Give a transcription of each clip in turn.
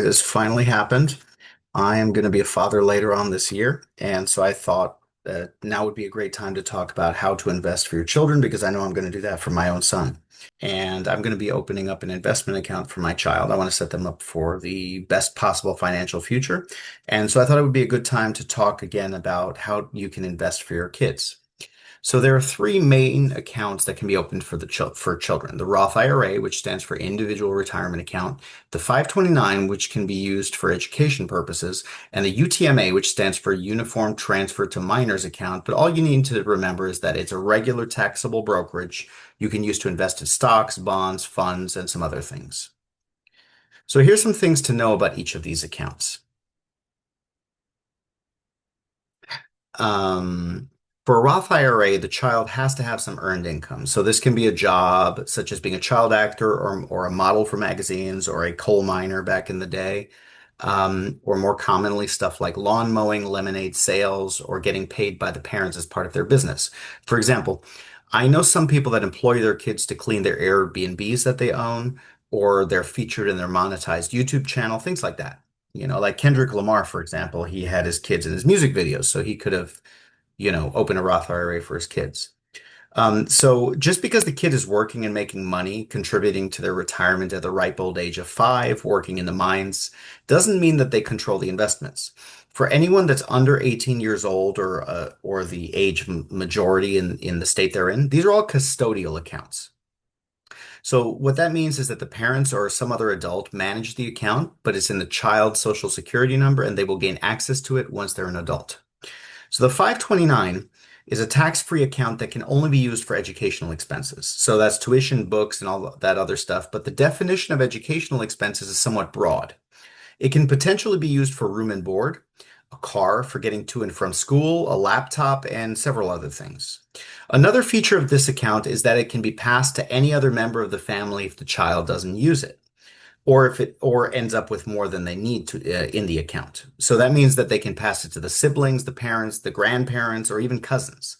It has finally happened. I am going to be a father later on this year, and so I thought that now would be a great time to talk about how to invest for your children because I know I'm going to do that for my own son. And I'm going to be opening up an investment account for my child. I want to set them up for the best possible financial future. And so I thought it would be a good time to talk again about how you can invest for your kids. So there are three main accounts that can be opened for for children. The Roth IRA, which stands for Individual Retirement Account, the 529, which can be used for education purposes, and the UTMA, which stands for Uniform Transfer to Minors Account. But all you need to remember is that it's a regular taxable brokerage you can use to invest in stocks, bonds, funds, and some other things. So here's some things to know about each of these accounts. Um, for a Roth IRA, the child has to have some earned income. So this can be a job such as being a child actor or a model for magazines or a coal miner back in the day. Or more commonly, stuff like lawn mowing, lemonade sales, or getting paid by the parents as part of their business. For example, I know some people that employ their kids to clean their Airbnbs that they own, or they're featured in their monetized YouTube channel, things like that. Like Kendrick Lamar, for example, he had his kids in his music videos, so he could have, opened a Roth IRA for his kids. So just because the kid is working and making money, contributing to their retirement at the ripe old age of 5, working in the mines, doesn't mean that they control the investments. For anyone that's under 18 years old or the age majority in the state they're in, these are all custodial accounts. So what that means is that the parents or some other adult manage the account, but it's in the child's social security number and they will gain access to it once they're an adult. So the 529 is a tax-free account that can only be used for educational expenses. So that's tuition, books, and all that other stuff. But the definition of educational expenses is somewhat broad. It can potentially be used for room and board, a car for getting to and from school, a laptop, and several other things. Another feature of this account is that it can be passed to any other member of the family if the child doesn't use it, or if it or ends up with more than they need to in the account. So that means that they can pass it to the siblings, the parents, the grandparents, or even cousins.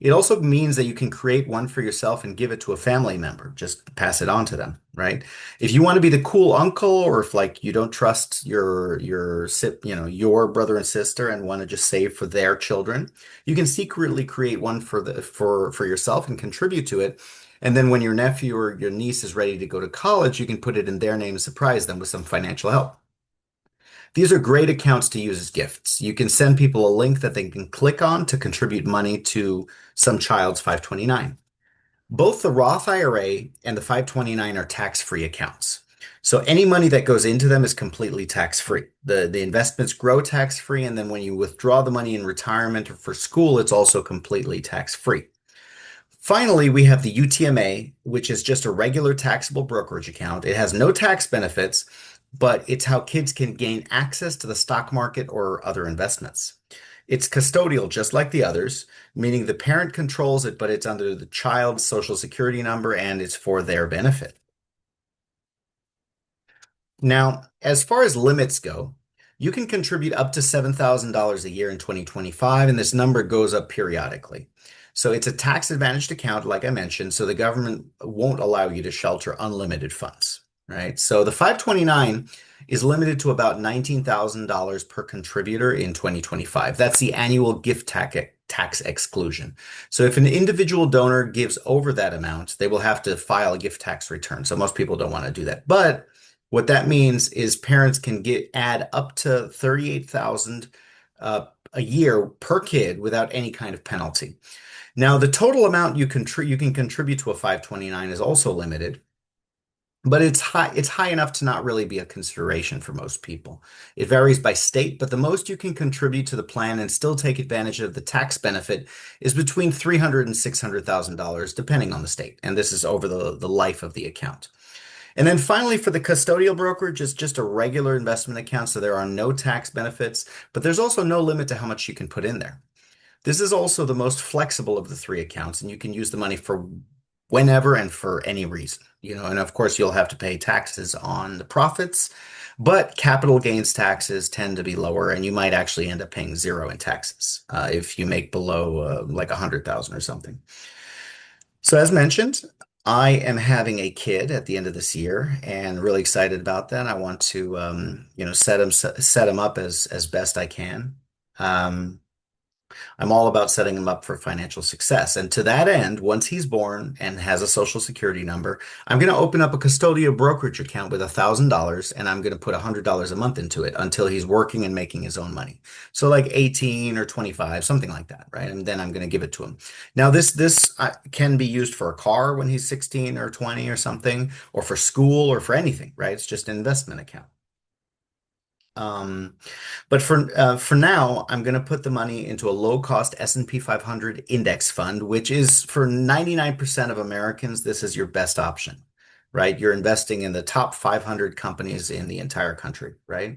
It also means that you can create one for yourself and give it to a family member. Just pass it on to them, right? If you want to be the cool uncle, or if like you don't trust your brother and sister and want to just save for their children, you can secretly create one for yourself and contribute to it. And then when your nephew or your niece is ready to go to college, you can put it in their name and surprise them with some financial help. These are great accounts to use as gifts. You can send people a link that they can click on to contribute money to some child's 529. Both the Roth IRA and the 529 are tax-free accounts. So any money that goes into them is completely tax-free. The investments grow tax-free, and then when you withdraw the money in retirement or for school, it's also completely tax-free. Finally, we have the UTMA, which is just a regular taxable brokerage account. It has no tax benefits, but it's how kids can gain access to the stock market or other investments. It's custodial, just like the others, meaning the parent controls it, but it's under the child's social security number and it's for their benefit. Now, as far as limits go, you can contribute up to $7,000 a year in 2025, and this number goes up periodically. So it's a tax advantaged account, like I mentioned, so the government won't allow you to shelter unlimited funds, right? So the 529 is limited to about $19,000 per contributor in 2025. That's the annual gift tax exclusion. So if an individual donor gives over that amount, they will have to file a gift tax return. So most people don't want to do that. But what that means is parents can add up to 38,000 a year per kid without any kind of penalty. Now, the total amount you can contribute to a 529 is also limited, but it's high enough to not really be a consideration for most people. It varies by state, but the most you can contribute to the plan and still take advantage of the tax benefit is between $300,000 and $600,000, depending on the state. And this is over the life of the account. And then finally, for the custodial brokerage, it's just a regular investment account, so there are no tax benefits, but there's also no limit to how much you can put in there. This is also the most flexible of the three accounts, and you can use the money for whenever and for any reason, and of course you'll have to pay taxes on the profits, but capital gains taxes tend to be lower, and you might actually end up paying zero in taxes if you make below like 100,000 or something. So as mentioned, I am having a kid at the end of this year and really excited about that. I want to, set him up as best I can. Um, I'm all about setting him up for financial success. And to that end, once he's born and has a social security number, I'm going to open up a custodial brokerage account with $1,000 and I'm going to put $100 a month into it until he's working and making his own money. So like 18 or 25, something like that, right? And then I'm going to give it to him. Now this can be used for a car when he's 16 or 20 or something, or for school or for anything, right? It's just an investment account. Um, but for now, I'm going to put the money into a low-cost S&P 500 index fund, which is for 99% of Americans, this is your best option, right? You're investing in the top 500 companies in the entire country, right?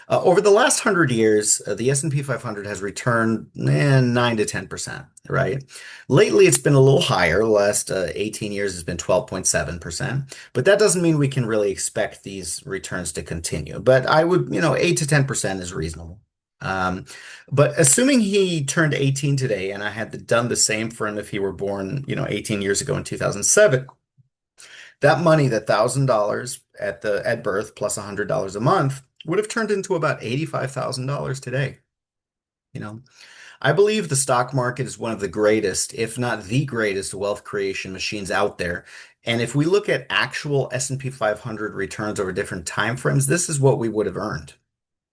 Over the last 100 years, the S&P 500 has returned 9 to 10%, right? Lately, it's been a little higher. The last 18 years has been 12.7%. But that doesn't mean we can really expect these returns to continue. But I would, 8 to 10% is reasonable. Um, but assuming he turned 18 today, and I had done the same for him if he were born, 18 years ago in 2007, that money, that $1,000 at birth plus $100 a month, would have turned into about $85,000 today. You know, I believe the stock market is one of the greatest, if not the greatest, wealth creation machines out there. And if we look at actual S&P 500 returns over different time frames, this is what we would have earned,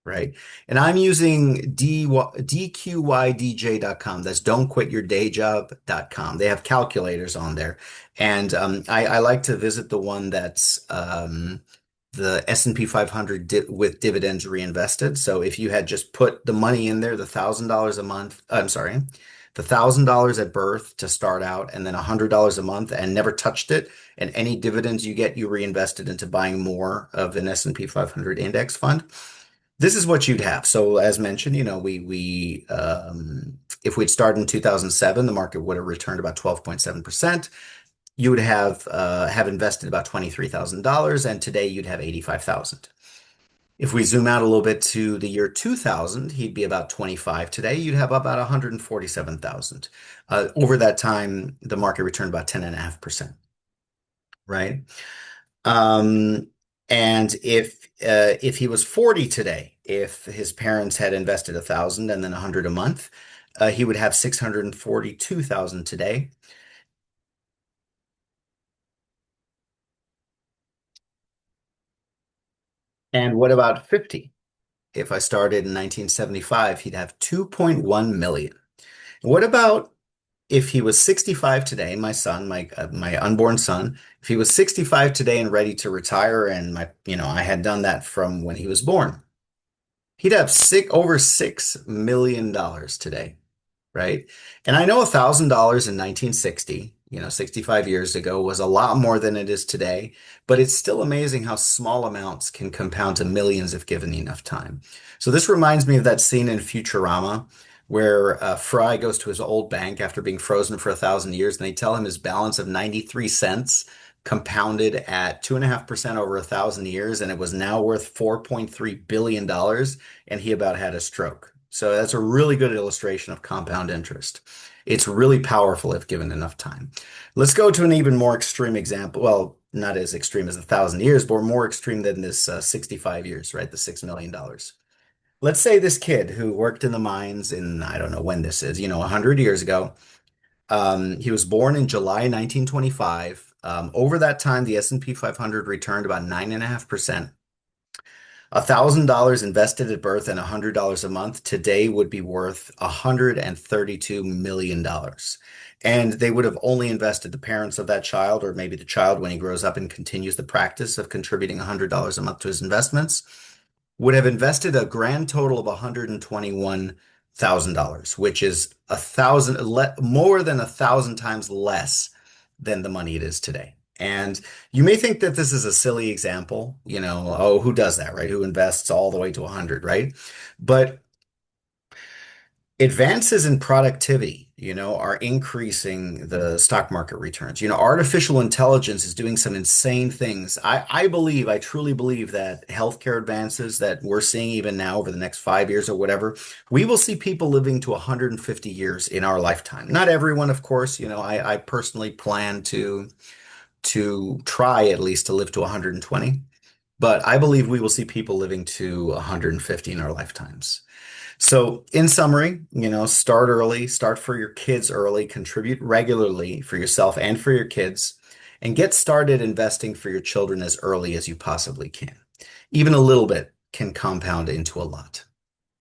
right? And I'm using DQYDJ.com. That's don'tquityourdayjob.com. They have calculators on there. And I like to visit the one that's the S&P 500 di with dividends reinvested. So if you had just put the money in there, the $1,000 a month, I'm sorry, the $1,000 at birth to start out, and then $100 a month and never touched it, and any dividends you get, you reinvested into buying more of an S&P 500 index fund. This is what you'd have. So as mentioned, we if we'd started in 2007, the market would have returned about 12.7%. You would have invested about $23,000, and today you'd have 85,000. If we zoom out a little bit to the year 2000, he'd be about 25 today. You'd have about 147,000. Over that time, the market returned about 10.5%, right? Um, and if he was 40 today, if his parents had invested 1,000 and then 100 a month, he would have 642,000 today. And what about 50? If I started in 1975, he'd have 2.1 million. What about if he was 65 today, my son, my unborn son, if he was 65 today and ready to retire, and I had done that from when he was born, he'd have over $6 million today, right? And I know $1,000 in 1960, 65 years ago, was a lot more than it is today, but it's still amazing how small amounts can compound to millions if given enough time. So this reminds me of that scene in Futurama where Fry goes to his old bank after being frozen for 1,000 years, and they tell him his balance of 93 cents compounded at 2.5% over 1,000 years, and it was now worth $4.3 billion dollars, and he about had a stroke. So that's a really good illustration of compound interest. It's really powerful if given enough time. Let's go to an even more extreme example. Well, not as extreme as 1,000 years, but more extreme than this 65 years, right? The $6 million. Let's say this kid who worked in the mines in, I don't know when this is, 100 years ago. He was born in July 1925. Over that time, the S&P 500 returned about 9.5%. $1,000 invested at birth and $100 a month today would be worth $132 million. And they would have only invested, the parents of that child, or maybe the child when he grows up and continues the practice of contributing $100 a month to his investments, would have invested a grand total of $121,000, which is more than 1,000 times less than the money it is today. And you may think that this is a silly example, oh, who does that, right? Who invests all the way to 100, right? But advances in productivity, are increasing the stock market returns. Artificial intelligence is doing some insane things. I truly believe that healthcare advances that we're seeing even now over the next 5 years or whatever, we will see people living to 150 years in our lifetime. Not everyone, of course. I personally plan to to try at least to live to 120. But I believe we will see people living to 150 in our lifetimes. So, in summary, start early, start for your kids early, contribute regularly for yourself and for your kids, and get started investing for your children as early as you possibly can. Even a little bit can compound into a lot.